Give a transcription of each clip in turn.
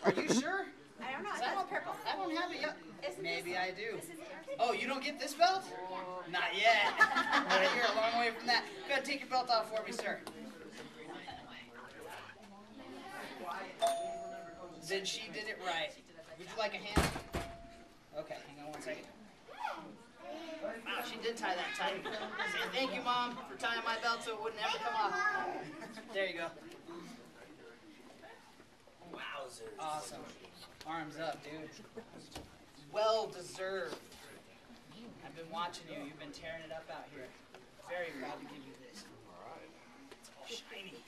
Are you sure? I don't know. I don't, purple. I don't have it yet. Maybe I do. This is yours? Oh, you don't get this belt? Not yet. You're a long way from that. Go ahead, take your belt off for me, sir. Then she did it right. Would you like a hand? Okay, hang on one second. Wow, she did tie that tight. Say thank you, Mom, for tying my belt so it wouldn't ever come off. There you go. Wowzers. Awesome. Arms up, dude. Well deserved. I've been watching you. You've been tearing it up out here. Very proud to give you this. It's all shiny.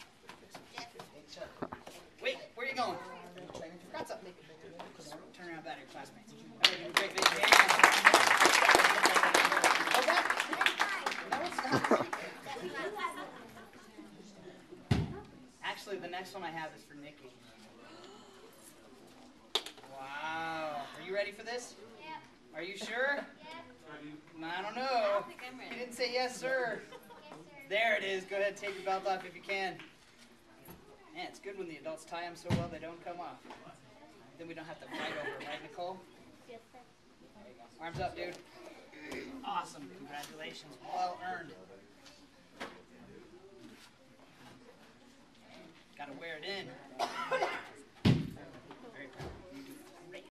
Wait, where are you going? Congrats up. Turn around back to your classmates. Everybody give a great big hand. Go back. No, it's not. Actually, the next one I have is for Nikki. Wow. Are you ready for this? Yep. Are you sure? Yep. I don't know. think I'm ready. You didn't say yes, sir. Yes, sir. There it is. Go ahead, take your belt off if you can. Man, it's good when the adults tie them so well they don't come off. Then we don't have to fight over it, right, Nicole? Yes, sir. There you go. Arms up, dude. Awesome. Congratulations. Well earned. Gotta wear it in.